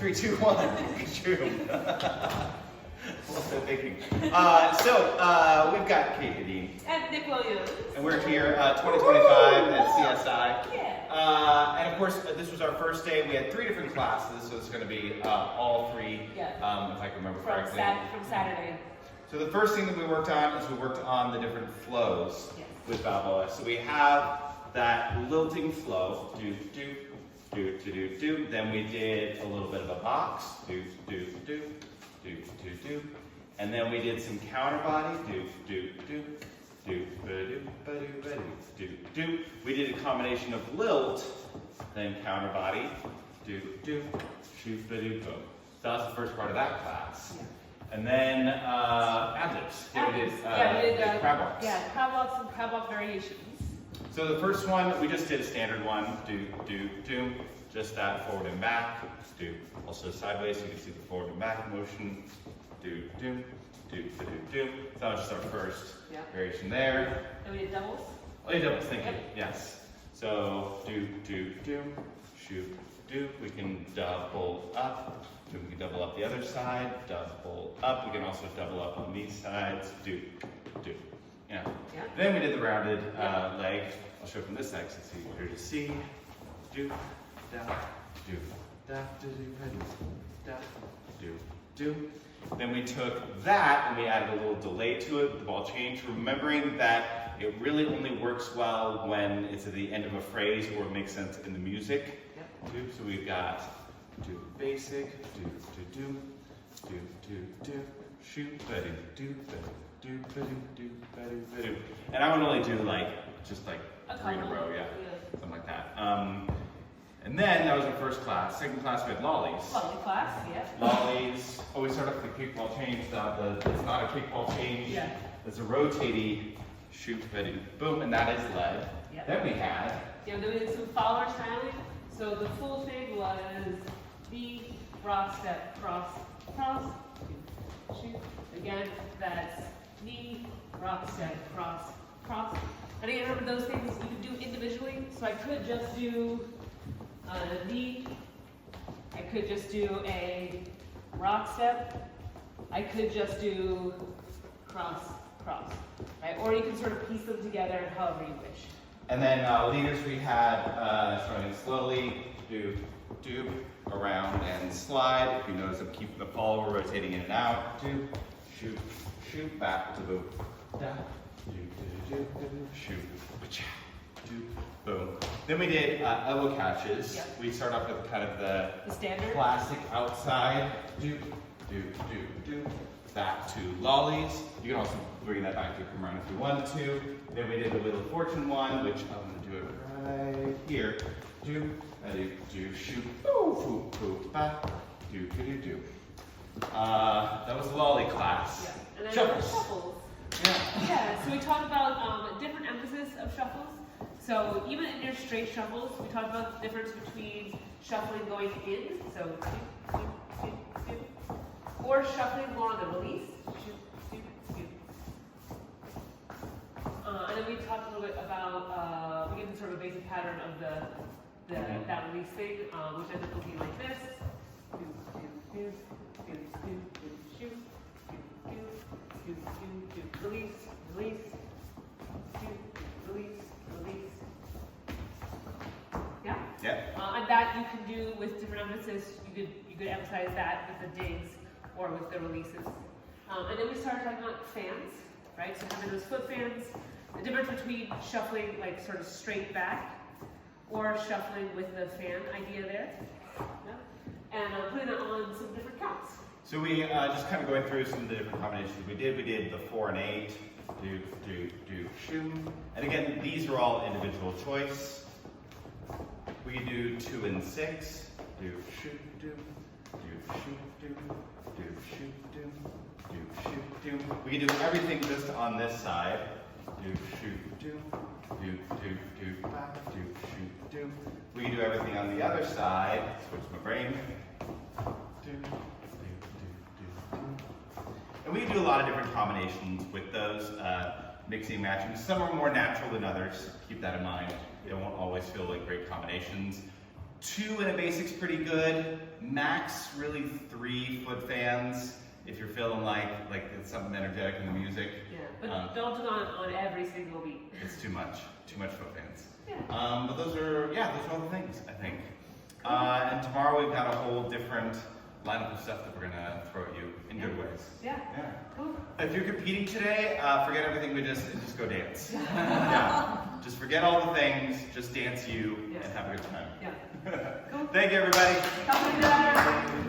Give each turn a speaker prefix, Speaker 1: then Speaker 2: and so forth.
Speaker 1: 3, 2, 1. Shoom. What's I thinking? We've got Kate Hedin.
Speaker 2: And Nick Williams.
Speaker 1: And we're here 2025 at CSI.
Speaker 2: Yeah.
Speaker 1: And of course, this was our first day. We had 3 different classes, so it's going to be all 3,
Speaker 2: Yeah.
Speaker 1: if I can remember correctly.
Speaker 2: From Saturday.
Speaker 1: So the first thing that we worked on is we worked on the different flows with Balboa. So we have that lilting flow, do, do, do, do, do, do. Then we did a little bit of a box, do, do, do, do, do, do. And then we did some counter body, do, do, do, do, ba-do, ba-do, ba-do, do, do. We did a combination of lilt, then counter body, do, do, shoot, ba-do, boom. So that was the first part of that class. And then ad-libs.
Speaker 2: We did
Speaker 1: crab walks.
Speaker 2: Yeah, crab walks and crab walk variations.
Speaker 1: So the first one, we just did a standard one, do, do, do. Just that forward and back, do. Also sideways, so you can see the forward and back motion. Do, do, do, do, do. So that was just our first variation there.
Speaker 2: And we did doubles?
Speaker 1: Oh, yeah, doubles, thank you, yes. So do, do, do, shoot, do. We can double up. We can double up the other side, double up. We can also double up on these sides, do, do. Yeah. Then we did the rounded leg. I'll show it from this side so it's easier to see. Do, da, do, da, do, da, do, do. Then we took that and we added a little delay to it with the ball change, remembering that it really only works well when it's at the end of a phrase or it makes sense in the music. Do, so we've got do basic, do, do, do, do, do, do, shoot, ba-do, do, ba-do, do, ba-do, do, ba-do, ba-do. And I would only do just 3 in a row, something like that. And then that was our first class. Second class we had lollies.
Speaker 2: Lolly class,
Speaker 1: Lollies. Oh, we start off with the kickball change. It's not a kickball change.
Speaker 2: Yeah.
Speaker 1: It's a rotating shoot, ba-do, boom, and that is led. Then we had.
Speaker 2: Then we did some follower styling. So the full thing was knee, rock, step, cross, cross, shoot. Again, that's knee, rock, step, cross, cross. And again, remember those things you can do individually. So I could just do a knee. I could just do a rock step. I could just do cross, cross. Right? Or you can sort of piece them together however you wish.
Speaker 1: And then leaders we had starting slowly, do, do, around and slide. If you notice I'm keeping the ball, we're rotating in and out. Do, shoot, shoot, back to the da, do, do, do, do, shoot, do, boom. Then we did elbow catches. We start off with kind of the
Speaker 2: standard
Speaker 1: classic outside, do, do, do, do, back to lollies. You can also bring that back to come around if you want to. Then we did the Wheel of Fortune one, which I'm going to do it right here. Do, do, shoot, boo, boo, boo, ba, do, do, do, do. That was the lolly class.
Speaker 2: And then
Speaker 1: Shuffles.
Speaker 2: Yeah, so we talked about different emphasis of shuffles. So even in your straight shuffles, we talked about the difference between shuffling going in, so do, do, do, do, or shuffling more on the release. And then we talked a little bit about, we gave sort of a basic pattern of that release thing, which ends up looking like this. Do, do, do, do, do, do, shoot, do, do, do, do, do, release, release, do, release, release. Yeah? And that you can do with different emphasis. You could emphasize that with the digs or with the releases. And then we started talking about fans, right? So having those foot fans. The difference between shuffling like sort of straight back or shuffling with the fan idea there. And putting it on some different counts.
Speaker 1: So we just kind of going through some of the different combinations we did. We did the 4 and 8, do, do, do, shoot. And again, these are all individual choice. We do 2 and 6, do, shoot, do, shoot, do, shoot, do, shoot, do. We can do everything just on this side. Do, shoot, do, back, do, shoot, do. We can do everything on the other side. Switch my brain. Do. And we can do a lot of different combinations with those, mixing, matching. Some are more natural than others. Keep that in mind. They won't always feel like great combinations. 2 in a basic's pretty good. Max, really 3 foot fans if you're feeling like it's something energetic in the music.
Speaker 2: Yeah, but don't do it on every single beat.
Speaker 1: It's too much foot fans.
Speaker 2: Yeah.
Speaker 1: But those are all the things, I think. And tomorrow we've got a whole different lineup of stuff that we're gonna throw at you in good ways.
Speaker 2: Yeah.
Speaker 1: Yeah.
Speaker 2: Cool.
Speaker 1: If you're competing today, forget everything we just go dance. Yeah. Just forget all the things, just dance you and have a good time.
Speaker 2: Yeah. Cool.
Speaker 1: Thank you, everybody.
Speaker 2: Come